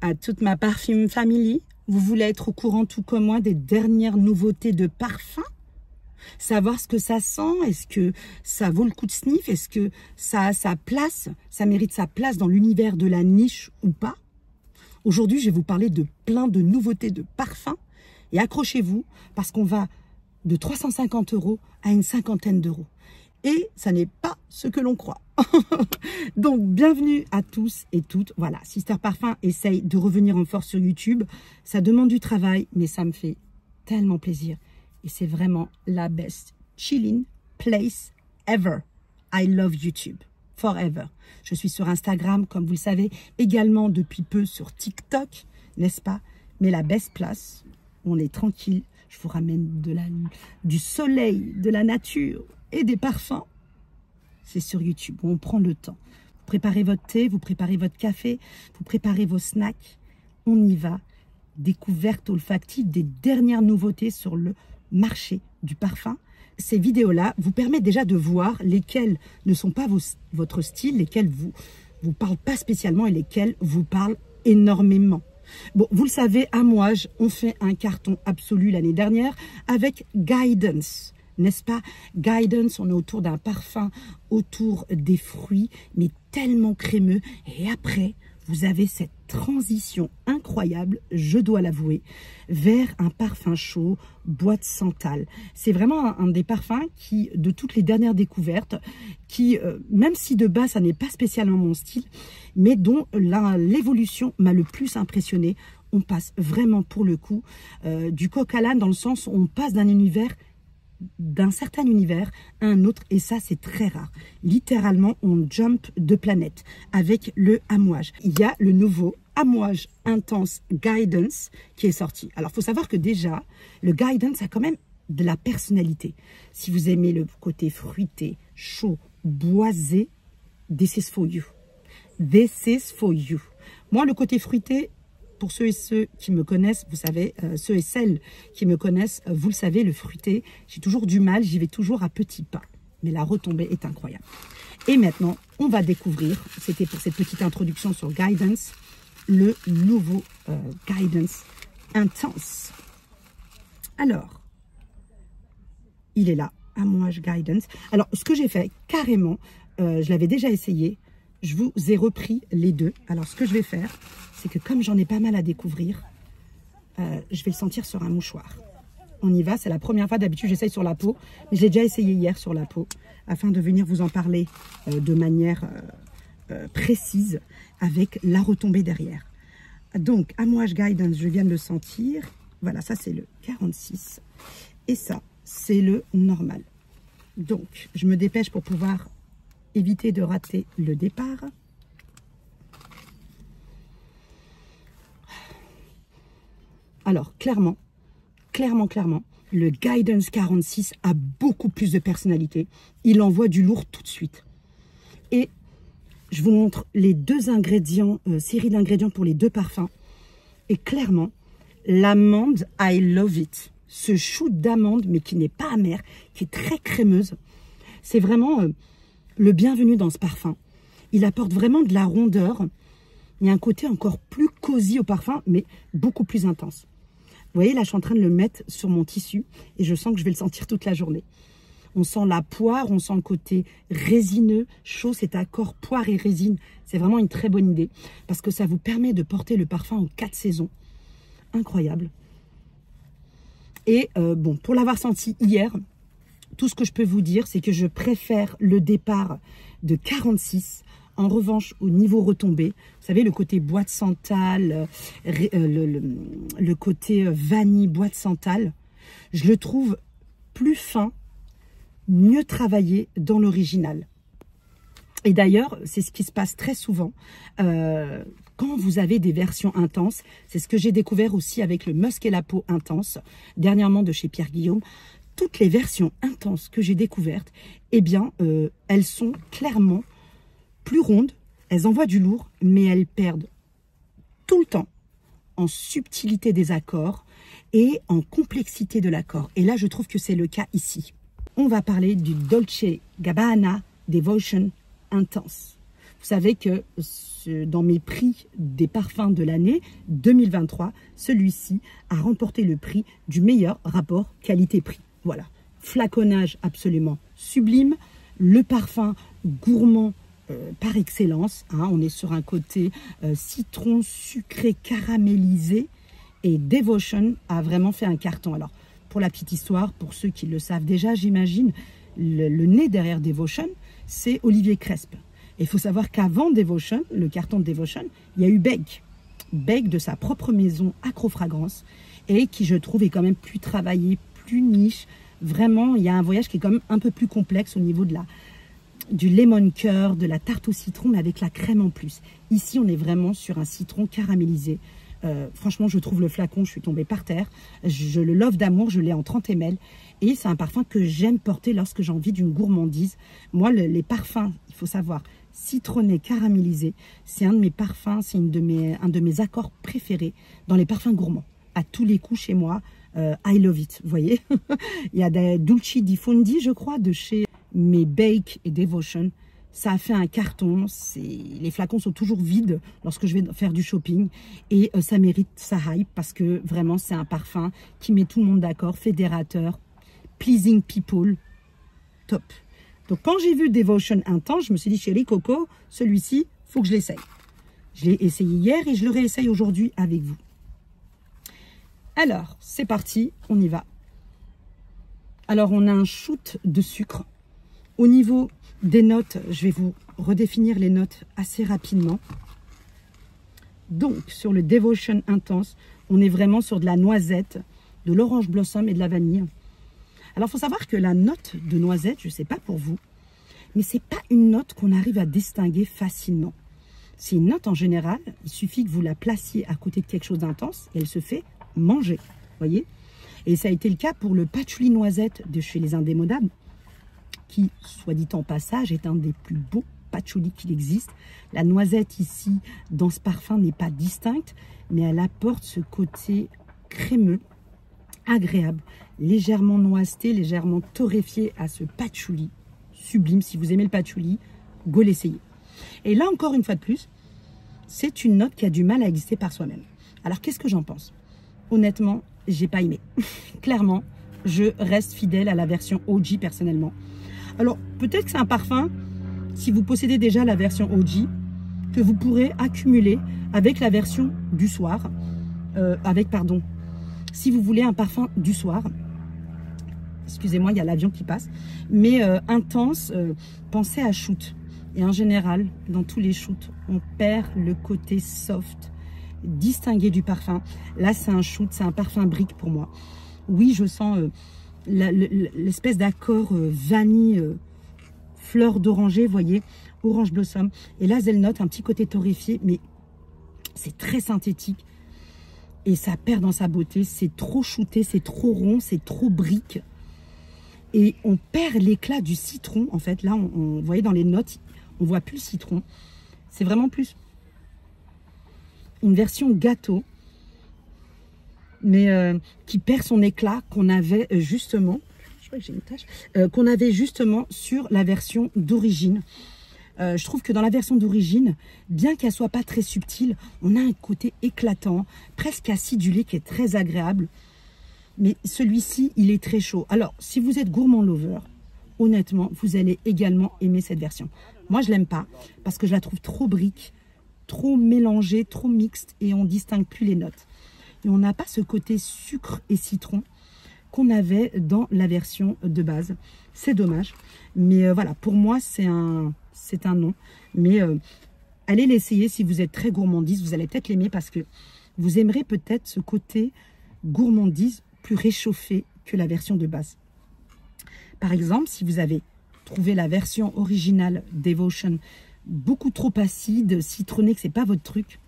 à toute ma Parfum Family. Vous voulez être au courant tout comme moi des dernières nouveautés de parfum? Savoir ce que ça sent, est-ce que ça vaut le coup de sniff, est-ce que ça a sa place, ça mérite sa place dans l'univers de la niche ou pas? Aujourd'hui, je vais vous parler de plein de nouveautés de parfums et accrochez-vous parce qu'on va de 350 € à une cinquantaine d'euros. Et ça n'est pas ce que l'on croit. Donc, bienvenue à tous et toutes. Voilà, Sister Parfum essaye de revenir en force sur YouTube. Ça demande du travail, mais ça me fait tellement plaisir. Et c'est vraiment la best chilling place ever. I love YouTube. Forever. Je suis sur Instagram, comme vous le savez, également depuis peu sur TikTok, n'est-ce pas? Mais la best place, on est tranquille. Je vous ramène du soleil, de la nature et des parfums. C'est sur YouTube, où on prend le temps. Vous préparez votre thé, vous préparez votre café, vous préparez vos snacks. On y va. Découverte olfactive des dernières nouveautés sur le marché du parfum. Ces vidéos-là vous permettent déjà de voir lesquelles ne sont pas votre style, lesquelles vous parlent pas spécialement et lesquelles vous parlent énormément. Bon, vous le savez, à Amouage, on fait un carton absolu l'année dernière avec Guidance, n'est-ce pas? Guidance, on est autour d'un parfum, autour des fruits, mais tellement crémeux. Et après, vous avez cette transition incroyable, je dois l'avouer, vers un parfum chaud, bois de santal. C'est vraiment un des parfums qui, de toutes les dernières découvertes, qui, même si de base, ça n'est pas spécialement mon style, mais dont l'évolution m'a le plus impressionné. On passe vraiment, pour le coup, du coq à l'âne, dans le sens où on passe d'un certain univers à un autre, et ça c'est très rare. Littéralement, on jump de planète avec le Amouage. Il y a le nouveau Amouage Intense Guidance qui est sorti. Alors, il faut savoir que déjà, le Guidance a quand même de la personnalité. Si vous aimez le côté fruité, chaud, boisé, this is for you. This is for you. Moi, le côté fruité, pour ceux et ceux qui me connaissent, vous savez, ceux et celles qui me connaissent, vous le savez, le fruité, j'ai toujours du mal, j'y vais toujours à petits pas. Mais la retombée est incroyable. Et maintenant, on va découvrir, c'était pour cette petite introduction sur Guidance, le nouveau Guidance Intense. Alors, il est là, Amouage Guidance. Alors, ce que j'ai fait, carrément, je l'avais déjà essayé, je vous ai repris les deux. Alors, ce que je vais faire, c'est que comme j'en ai pas mal à découvrir, je vais le sentir sur un mouchoir. On y va, c'est la première fois, d'habitude j'essaye sur la peau, mais j'ai déjà essayé hier sur la peau, afin de venir vous en parler de manière précise, avec la retombée derrière. Donc, Amouage Guidance, je viens de le sentir. Voilà, ça c'est le 46, et ça, c'est le normal. Donc, je me dépêche pour pouvoir éviter de rater le départ. Alors, clairement, le Guidance 46 a beaucoup plus de personnalité. Il envoie du lourd tout de suite. Et je vous montre les deux ingrédients, série d'ingrédients pour les deux parfums. Et clairement, l'amande, I love it. Ce shoot d'amande, mais qui n'est pas amer, qui est très crémeuse. C'est vraiment le bienvenu dans ce parfum. Il apporte vraiment de la rondeur. Il y a un côté encore plus cosy au parfum, mais beaucoup plus intense. Vous voyez, là, je suis en train de le mettre sur mon tissu et je sens que je vais le sentir toute la journée. On sent la poire, on sent le côté résineux, chaud, cet accord poire et résine. C'est vraiment une très bonne idée parce que ça vous permet de porter le parfum en 4 saisons. Incroyable. Et bon, pour l'avoir senti hier, tout ce que je peux vous dire, c'est que je préfère le départ de 46. En revanche, au niveau retombé, vous savez, le côté bois de santal, le côté vanille, bois de santal, je le trouve plus fin, mieux travaillé dans l'original. Et d'ailleurs, c'est ce qui se passe très souvent quand vous avez des versions intenses. C'est ce que j'ai découvert aussi avec le Musc et la peau intense, dernièrement de chez Pierre Guillaume. Toutes les versions intenses que j'ai découvertes, eh bien, elles sont clairement plus rondes, elles envoient du lourd, mais elles perdent tout le temps en subtilité des accords et en complexité de l'accord. Et là, je trouve que c'est le cas ici. On va parler du Dolce & Gabbana Devotion Intense. Vous savez que dans mes prix des parfums de l'année 2023, celui-ci a remporté le prix du meilleur rapport qualité-prix. Voilà, flaconnage absolument sublime, le parfum gourmand par excellence. Hein, on est sur un côté citron sucré caramélisé et Devotion a vraiment fait un carton. Alors, pour la petite histoire, pour ceux qui le savent déjà, j'imagine, le nez derrière Devotion, c'est Olivier Cresp. Il faut savoir qu'avant Devotion, le carton de Devotion, il y a eu Beg. Beg de sa propre maison Acrofragrance et qui, je trouve, est quand même plus travaillé, plus niche. Vraiment, il y a un voyage qui est quand même un peu plus complexe au niveau de du lemon curd, de la tarte au citron, mais avec la crème en plus. Ici, on est vraiment sur un citron caramélisé. Franchement, je trouve le flacon, je suis tombée par terre. Je le love d'amour, je l'ai en 30 ml. Et c'est un parfum que j'aime porter lorsque j'ai envie d'une gourmandise. Moi, les parfums, il faut savoir, citronné, caramélisé, c'est un de mes parfums, c'est un de mes accords préférés dans les parfums gourmands. À tous les coups chez moi, I love it, vous voyez. Il y a des Dulci di Fondi, je crois, de chez mes Bake et Devotion. Ça a fait un carton, les flacons sont toujours vides lorsque je vais faire du shopping et ça mérite sa hype parce que vraiment c'est un parfum qui met tout le monde d'accord, fédérateur, pleasing people, top. Donc quand j'ai vu Devotion Intense, je me suis dit chérie Coco, celui-ci, faut que je l'essaye. Je l'ai essayé hier et je le réessaye aujourd'hui avec vous. Alors, c'est parti, on y va. Alors on a un shoot de sucre. Au niveau des notes, je vais vous redéfinir les notes assez rapidement. Donc, sur le Devotion Intense, on est vraiment sur de la noisette, de l'orange blossom et de la vanille. Alors, il faut savoir que la note de noisette, je ne sais pas pour vous, mais ce n'est pas une note qu'on arrive à distinguer facilement. C'est une note en général, il suffit que vous la placiez à côté de quelque chose d'intense et elle se fait manger, voyez. Et ça a été le cas pour le patchouli noisette de chez les Indémodables, qui, soit dit en passage, est un des plus beaux patchouli qu'il existe. La noisette ici, dans ce parfum, n'est pas distincte, mais elle apporte ce côté crémeux, agréable, légèrement noiseté, légèrement torréfié à ce patchouli sublime. Si vous aimez le patchouli, go l'essayer. Et là, encore une fois de plus, c'est une note qui a du mal à exister par soi-même. Alors, qu'est-ce que j'en pense? Honnêtement, j'ai pas aimé. Clairement, je reste fidèle à la version OG personnellement. Alors, peut-être que c'est un parfum, si vous possédez déjà la version OG, que vous pourrez accumuler avec la version du soir. Si vous voulez un parfum du soir. Excusez-moi, il y a l'avion qui passe. Mais intense, pensez à shoot. Et en général, dans tous les shoots, on perd le côté soft, distingué du parfum. Là, c'est un shoot, c'est un parfum brique pour moi. Oui, je sens... l'espèce d'accord vanille, fleur d'oranger, vous voyez, orange blossom. Et là, elle note un petit côté torréfié, mais c'est très synthétique. Et ça perd dans sa beauté. C'est trop shooté, c'est trop rond, c'est trop brique. Et on perd l'éclat du citron, en fait. Là, vous voyez, dans les notes, on voit plus le citron. C'est vraiment plus une version gâteau, mais qui perd son éclat qu'on avait justement, je crois que j'ai une tache, qu'on avait justement sur la version d'origine. Je trouve que dans la version d'origine, bien qu'elle soit pas très subtile, on a un côté éclatant, presque acidulé, qui est très agréable. Mais celui-ci, il est très chaud. Alors, si vous êtes gourmand lover, honnêtement, vous allez également aimer cette version. Moi, je l'aime pas, parce que je la trouve trop brique, trop mélangée, trop mixte, et on distingue plus les notes. Et on n'a pas ce côté sucre et citron qu'on avait dans la version de base. C'est dommage. Mais voilà, pour moi, c'est un non. Mais allez l'essayer si vous êtes très gourmandise. Vous allez peut-être l'aimer parce que vous aimerez peut-être ce côté gourmandise plus réchauffé que la version de base. Par exemple, si vous avez trouvé la version originale Devotion beaucoup trop acide, citronné, que c'est pas votre truc,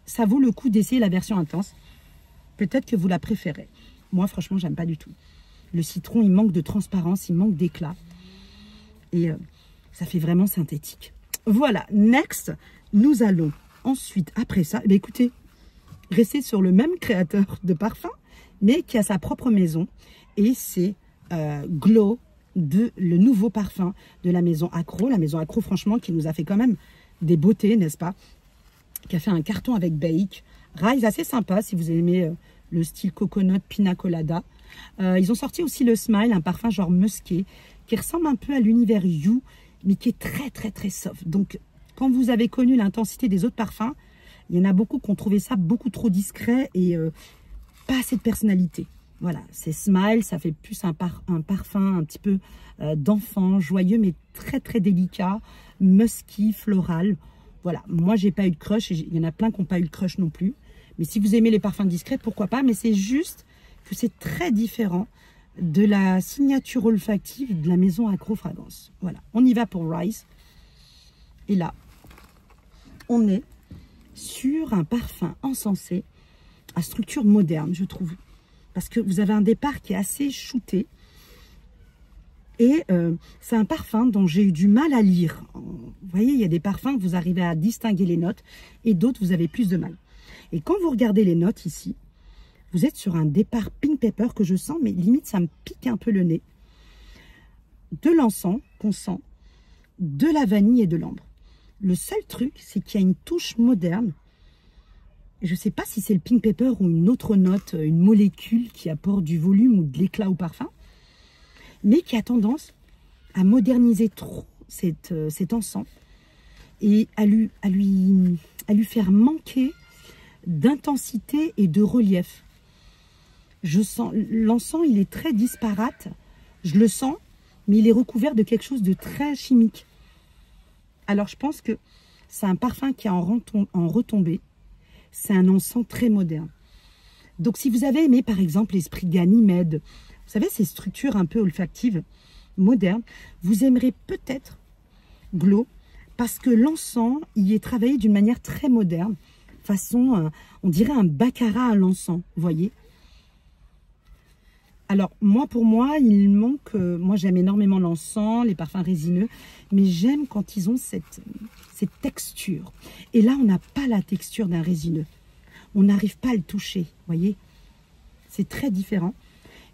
ça vaut le coup d'essayer la version intense. Peut-être que vous la préférez. Moi, franchement, j'aime pas du tout. Le citron, il manque de transparence, il manque d'éclat. Et ça fait vraiment synthétique. Voilà, next, nous allons ensuite, après ça, eh bien, écoutez, rester sur le même créateur de parfum, mais qui a sa propre maison. Et c'est Glow, le nouveau parfum de la maison Accro. La maison Accro, franchement, qui nous a fait quand même des beautés, n'est-ce pas? Qui a fait un carton avec Bake. Rise, assez sympa si vous aimez le style coconut pina colada. Ils ont sorti aussi le Smile, un parfum genre musqué, qui ressemble un peu à l'univers You, mais qui est très très très soft. Donc, quand vous avez connu l'intensité des autres parfums, il y en a beaucoup qui ont trouvé ça beaucoup trop discret et pas assez de personnalité. Voilà, c'est Smile, ça fait plus un parfum un petit peu d'enfant, joyeux, mais très très délicat, musky, floral. Voilà, moi j'ai pas eu de crush, et il y en a plein qui n'ont pas eu de crush non plus. Mais si vous aimez les parfums discrets, pourquoi pas, mais c'est juste que c'est très différent de la signature olfactive de la maison Accro Fragrance. Voilà, on y va pour Rise. Et là, on est sur un parfum encensé à structure moderne, je trouve. Parce que vous avez un départ qui est assez shooté. Et c'est un parfum dont j'ai eu du mal à lire. Vous voyez, il y a des parfums que vous arrivez à distinguer les notes et d'autres, vous avez plus de mal. Et quand vous regardez les notes ici, vous êtes sur un départ pink pepper que je sens, mais limite, ça me pique un peu le nez. De l'encens qu'on sent, de la vanille et de l'ambre. Le seul truc, c'est qu'il y a une touche moderne. Je ne sais pas si c'est le pink pepper ou une autre note, une molécule qui apporte du volume ou de l'éclat au parfum, mais qui a tendance à moderniser trop cet encens et à lui faire manquer d'intensité et de relief. Je sens, l'encens, il est très disparate, je le sens, mais il est recouvert de quelque chose de très chimique. Alors je pense que c'est un parfum qui est en retombée, c'est un encens très moderne. Donc si vous avez aimé par exemple l'esprit Ganymède, vous savez ces structures un peu olfactives, modernes, vous aimerez peut-être Glow, parce que l'encens y est travaillé d'une manière très moderne, façon, on dirait un baccarat à l'encens, vous voyez. Alors, pour moi, il manque... moi, j'aime énormément l'encens, les parfums résineux, mais j'aime quand ils ont cette texture. Et là, on n'a pas la texture d'un résineux. On n'arrive pas à le toucher, vous voyez. C'est très différent.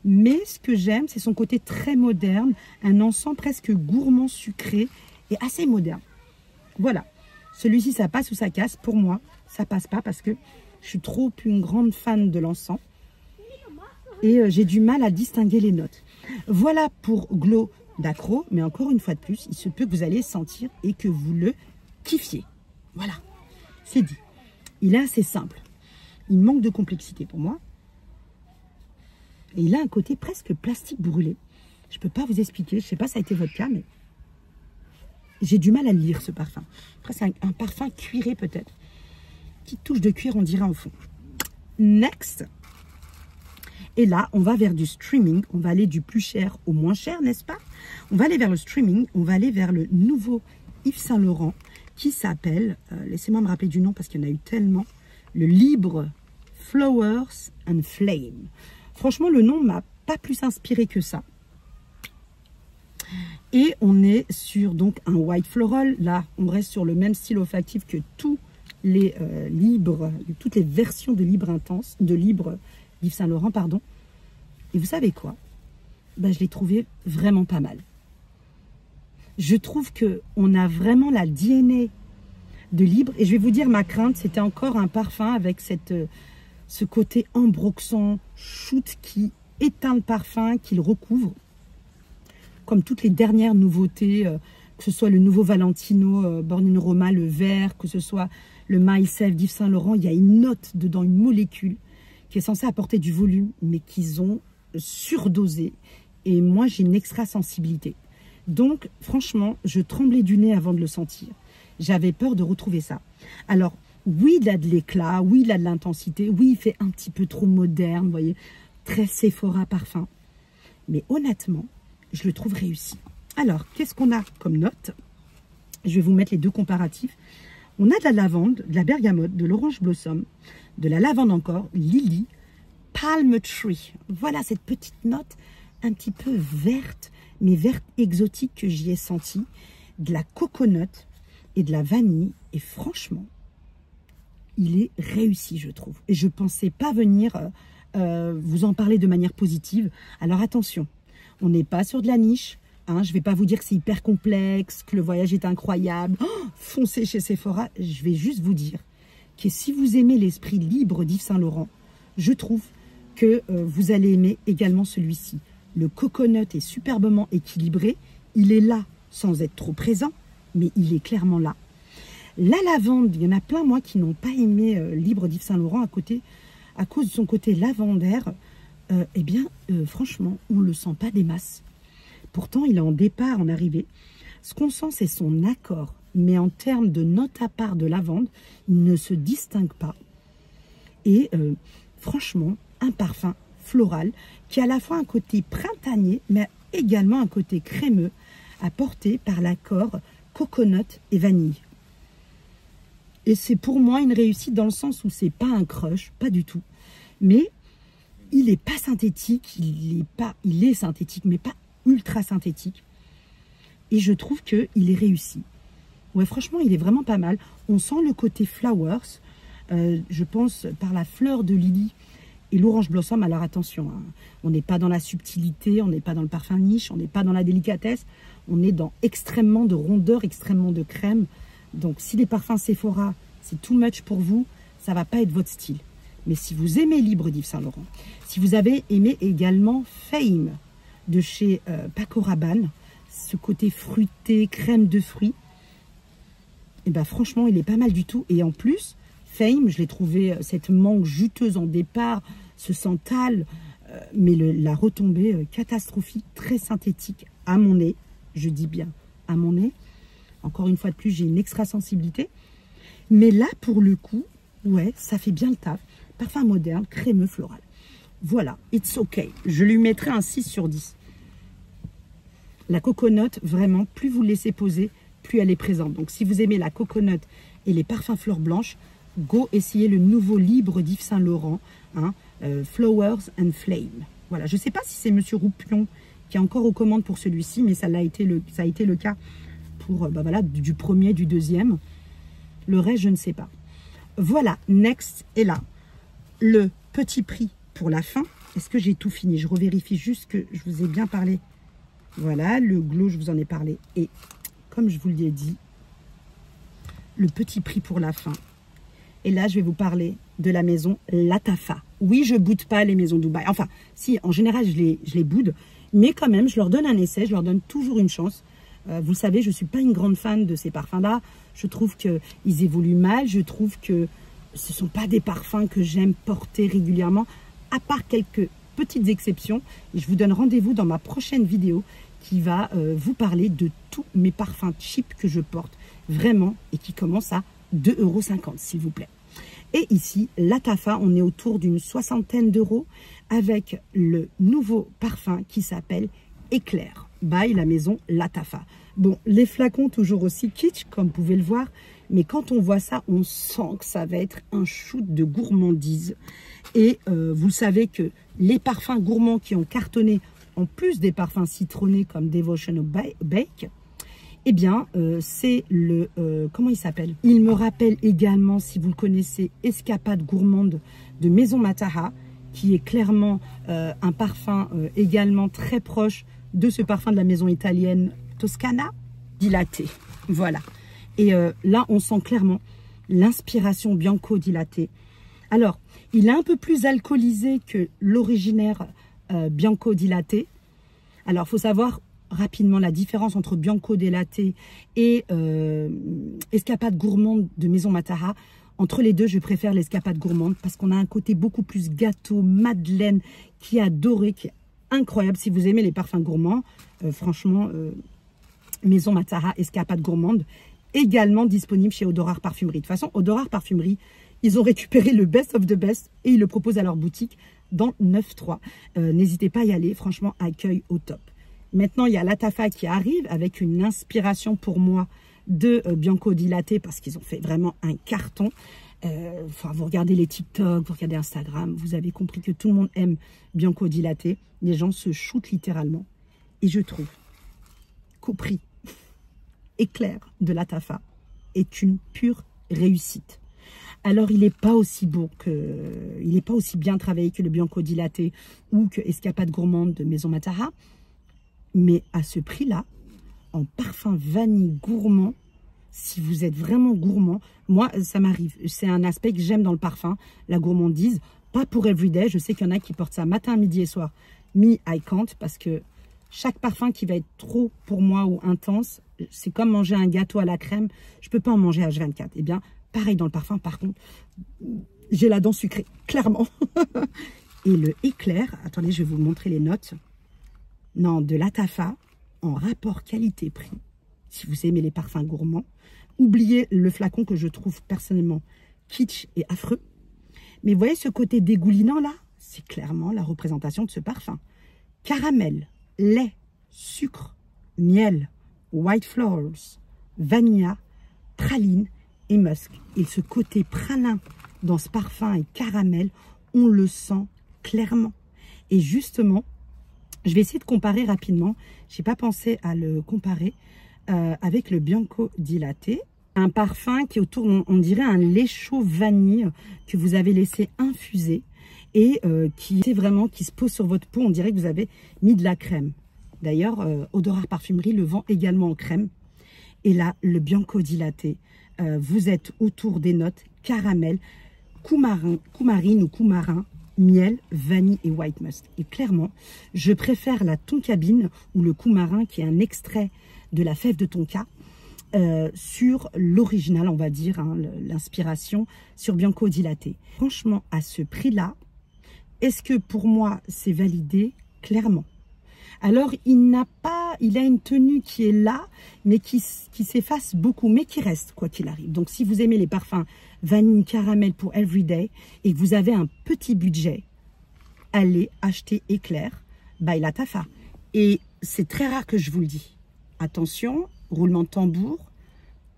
Mais ce que j'aime, c'est son côté très moderne, un encens presque gourmand, sucré et assez moderne. Voilà. Celui-ci, ça passe ou ça casse. Pour moi, ça passe pas parce que je suis trop une grande fan de l'encens. Et j'ai du mal à distinguer les notes. Voilà pour Glow d'Accro. Mais encore une fois de plus, il se peut que vous allez sentir et que vous le kiffiez. Voilà, c'est dit. Il est assez simple. Il manque de complexité pour moi. Et il a un côté presque plastique brûlé. Je ne peux pas vous expliquer. Je ne sais pas si ça a été votre cas, mais j'ai du mal à lire ce parfum. Après, c'est un parfum cuiré peut-être. Petite touche de cuir, on dirait en fond. Next. Et là, on va vers du streaming. On va aller du plus cher au moins cher, n'est-ce pas? On va aller vers le streaming. On va aller vers le nouveau Yves Saint Laurent qui s'appelle, laissez-moi me rappeler du nom parce qu'il y en a eu tellement, le Libre Flowers and Flame. Franchement, le nom m'a pas plus inspiré que ça. Et on est sur donc un white floral. Là, on reste sur le même style olfactif que tous les libres, toutes les versions de Libre Intense, de Libre Yves Saint Laurent, pardon. Et vous savez quoi? Ben, je l'ai trouvé vraiment pas mal. Je trouve qu'on a vraiment la DNA de Libre. Et je vais vous dire, ma crainte, c'était encore un parfum avec ce côté ambroxant, shoot qui éteint le parfum, qui le recouvre. Comme toutes les dernières nouveautés, que ce soit le nouveau Valentino Born in Roma, le vert, que ce soit le Myself d'Yves Saint Laurent, il y a une note dedans, une molécule qui est censée apporter du volume, mais qu'ils ont surdosé. Et moi, j'ai une extra sensibilité. Donc, franchement, je tremblais du nez avant de le sentir. J'avais peur de retrouver ça. Alors, oui, il a de l'éclat, oui, il a de l'intensité, oui, il fait un petit peu trop moderne, vous voyez, très Sephora parfum. Mais honnêtement, je le trouve réussi. Alors, qu'est-ce qu'on a comme note? Je vais vous mettre les deux comparatifs. On a de la lavande, de la bergamote, de l'orange blossom, de la lavande encore, lily, palm tree. Voilà cette petite note un petit peu verte, mais verte exotique que j'y ai senti. De la coconut et de la vanille. Et franchement, il est réussi, je trouve. Et je ne pensais pas venir vous en parler de manière positive. Alors attention, on n'est pas sur de la niche, Hein, je ne vais pas vous dire que c'est hyper complexe, que le voyage est incroyable. Oh, foncez chez Sephora. Je vais juste vous dire que si vous aimez l'esprit libre d'Yves Saint Laurent, je trouve que vous allez aimer également celui-ci. Le coconut est superbement équilibré. Il est là sans être trop présent, mais il est clairement là. La lavande, il y en a plein, moi, qui n'ont pas aimé Libre d'Yves Saint Laurent à cause de son côté lavandaire. Eh bien, franchement, on ne le sent pas des masses. Pourtant, il est en départ, en arrivée. Ce qu'on sent, c'est son accord. Mais en termes de note à part de lavande, il ne se distingue pas. Et franchement, un parfum floral qui a à la fois un côté printanier, mais également un côté crémeux, apporté par l'accord coconut et vanille. Et c'est pour moi une réussite dans le sens où c'est pas un crush, pas du tout. Mais il n'est pas synthétique, il est synthétique, mais pas ultra synthétique. Et je trouve qu'il est réussi. Ouais, franchement, il est vraiment pas mal. On sent le côté flowers, je pense, par la fleur de lily et l'orange blossom. Alors attention, hein, on n'est pas dans la subtilité, on n'est pas dans le parfum niche, on n'est pas dans la délicatesse. On est dans extrêmement de rondeur, extrêmement de crème. Donc, si les parfums Sephora, c'est too much pour vous, ça ne va pas être votre style. Mais si vous aimez Libre d'Yves Saint Laurent, si vous avez aimé également Fame de chez Paco Rabanne, ce côté fruité, crème de fruits, et ben franchement, il est pas mal du tout. Et en plus, Fame, je l'ai trouvé, cette mangue juteuse en départ, ce santal, mais la retombée catastrophique, très synthétique à mon nez. Je dis bien à mon nez. Encore une fois de plus, j'ai une extra sensibilité. Mais là, pour le coup, ouais, ça fait bien le taf. Parfum moderne, crémeux, floral. Voilà, it's okay. Je lui mettrai un 6 sur 10. La coconut, vraiment, plus vous le laissez poser, plus elle est présente. Donc, si vous aimez la coconut et les parfums fleurs blanches, go essayer le nouveau Libre d'Yves Saint Laurent, hein, Flowers and Flame. Voilà, je ne sais pas si c'est Monsieur Roupion qui est encore aux commandes pour celui-ci, mais ça a été le cas pour voilà, du premier, du deuxième. Le reste, je ne sais pas. Voilà, next est là. Le petit prix pour la fin. Est-ce que j'ai tout fini? Je revérifie juste que je vous ai bien parlé. Voilà, le glow, je vous en ai parlé. Et comme je vous l'ai dit, le petit prix pour la fin. Et là, je vais vous parler de la maison Lattafa. Oui, je ne boude pas les maisons Dubaï. Enfin, si, en général, je les boude. Mais quand même, je leur donne un essai. Je leur donne toujours une chance. Vous le savez, je ne suis pas une grande fan de ces parfums-là. Je trouve qu'ils évoluent mal. Je trouve que ce ne sont pas des parfums que j'aime porter régulièrement, à part quelques petites exceptions. Et je vous donne rendez-vous dans ma prochaine vidéo qui va vous parler de tous mes parfums cheap que je porte vraiment et qui commencent à 2,50 €, s'il vous plaît. Et ici, Lattafa, on est autour d'une soixantaine d'euros avec le nouveau parfum qui s'appelle Éclair by la maison Lattafa. Bon, les flacons toujours aussi kitsch, comme vous pouvez le voir, mais quand on voit ça, on sent que ça va être un shoot de gourmandise. Et vous savez que les parfums gourmands qui ont cartonné, en plus des parfums citronnés comme Devotional Bake, eh bien, c'est le... comment il s'appelle? Il me rappelle également, si vous le connaissez, Escapade Gourmande de Maison Matara, qui est clairement un parfum également très proche de ce parfum de la maison italienne Toscana, dilaté. Voilà. Et là, on sent clairement l'inspiration Bianco dilaté. Alors, il est un peu plus alcoolisé que l'originaire Bianco dilaté. Alors, il faut savoir rapidement la différence entre Bianco dilaté et Escapade Gourmande de Maison Matara. Entre les deux, je préfère l'Escapade Gourmande parce qu'on a un côté beaucoup plus gâteau, madeleine, qui est adoré, qui est incroyable. Si vous aimez les parfums gourmands, franchement, Maison Matara, Escapade Gourmande, également disponible chez Odorar Parfumerie. De toute façon, Odorar Parfumerie, ils ont récupéré le best of the best et ils le proposent à leur boutique dans 9-3. N'hésitez pas à y aller, franchement, accueil au top. Maintenant, il y a Lattafa qui arrive avec une inspiration pour moi de Bianco dilaté parce qu'ils ont fait vraiment un carton. Enfin, vous regardez les TikTok, vous regardez Instagram, vous avez compris que tout le monde aime Bianco dilaté. Les gens se shootent littéralement. Et je trouve qu'au prix Éclair de Lattafa est une pure réussite. Alors, il n'est pas aussi beau que, il n'est pas aussi bien travaillé que le Bianco dilaté ou que Escapade Gourmande de Maison Matara. Mais à ce prix-là, en parfum vanille gourmand, si vous êtes vraiment gourmand, moi, ça m'arrive. C'est un aspect que j'aime dans le parfum, la gourmandise. Pas pour everyday. Je sais qu'il y en a qui portent ça matin, midi et soir. Me, I can't, parce que chaque parfum qui va être trop pour moi ou intense, c'est comme manger un gâteau à la crème. Je ne peux pas en manger H24. Eh bien, pareil dans le parfum, par contre, j'ai la dent sucrée, clairement. Et le éclair, attendez, je vais vous montrer les notes. Non, de Lattafa, en rapport qualité-prix, si vous aimez les parfums gourmands. Oubliez le flacon que je trouve personnellement kitsch et affreux. Mais vous voyez ce côté dégoulinant là, c'est clairement la représentation de ce parfum. Caramel, lait, sucre, miel, white flowers, vanilla, praline et musk. Et ce côté pralin dans ce parfum et caramel, on le sent clairement. Et justement, je vais essayer de comparer rapidement. Je n'ai pas pensé à le comparer avec le Bianco Dilaté. Un parfum qui est autour, on dirait un lait chaud vanille que vous avez laissé infuser et qui se pose sur votre peau. On dirait que vous avez mis de la crème. D'ailleurs, Odorar Parfumerie le vend également en crème. Et là, le Bianco Dilaté, vous êtes autour des notes caramel, coumarine ou coumarin, miel, vanille et white musk. Et clairement, je préfère la tonkabine ou le coumarin qui est un extrait de la fève de tonka sur l'original, on va dire, hein, l'inspiration sur Bianco Dilaté. Franchement, à ce prix-là, est-ce que pour moi, c'est validé? Clairement. Alors, il a une tenue qui est là, mais qui s'efface beaucoup, mais qui reste, quoi qu'il arrive. Donc, si vous aimez les parfums vanille, caramel pour everyday, et que vous avez un petit budget, allez acheter Éclair by Lattafa. Et c'est très rare que je vous le dis. Attention, roulement de tambour,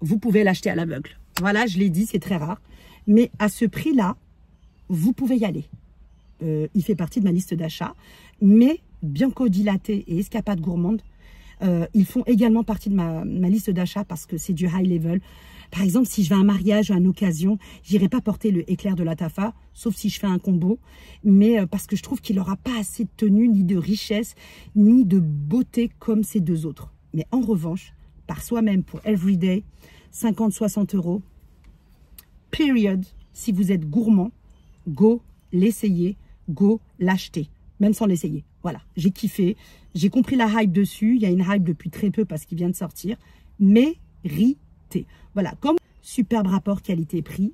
vous pouvez l'acheter à l'aveugle. Voilà, je l'ai dit, c'est très rare. Mais à ce prix-là, vous pouvez y aller. Il fait partie de ma liste d'achat. Mais Bianco Dilaté et Escapade Gourmande, ils font également partie de ma liste d'achat parce que c'est du high level. Par exemple, si je vais à un mariage ou à une occasion, j'irai pas porter le Éclair de Lattafa, sauf si je fais un combo. Mais parce que je trouve qu'il n'aura pas assez de tenue, ni de richesse, ni de beauté comme ces deux autres. Mais en revanche, par soi-même pour everyday, 50-60 €, period, si vous êtes gourmand, go l'essayer, go l'acheter, même sans l'essayer. Voilà, j'ai kiffé, j'ai compris la hype dessus, il y a une hype depuis très peu parce qu'il vient de sortir, mérité. Voilà, comme superbe rapport qualité-prix,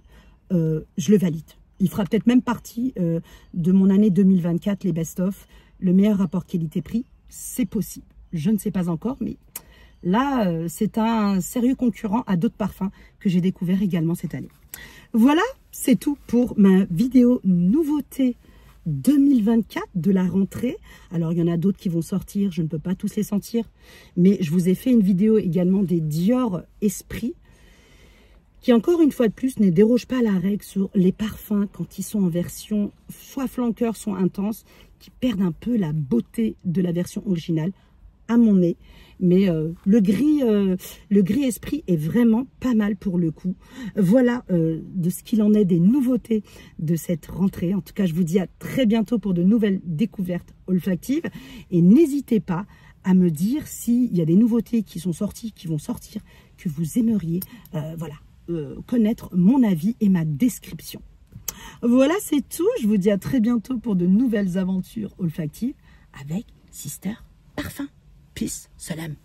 je le valide. Il fera peut-être même partie de mon année 2024, les best-of, le meilleur rapport qualité-prix, c'est possible. Je ne sais pas encore, mais là, c'est un sérieux concurrent à d'autres parfums que j'ai découvert également cette année. Voilà, c'est tout pour ma vidéo nouveauté 2024 de la rentrée. Alors, il y en a d'autres qui vont sortir, je ne peux pas tous les sentir, mais je vous ai fait une vidéo également des Dior Esprit, qui encore une fois de plus ne déroge pas à la règle sur les parfums quand ils sont en version soit flanqueur, soit intense, qui perdent un peu la beauté de la version originale, à mon nez. Mais le gris Esprit est vraiment pas mal pour le coup. Voilà de ce qu'il en est des nouveautés de cette rentrée. En tout cas, je vous dis à très bientôt pour de nouvelles découvertes olfactives. Et n'hésitez pas à me dire s'il y a des nouveautés qui sont sorties, qui vont sortir, que vous aimeriez connaître mon avis et ma description. Voilà, c'est tout. Je vous dis à très bientôt pour de nouvelles aventures olfactives avec Sister Parfum. Peace, salam.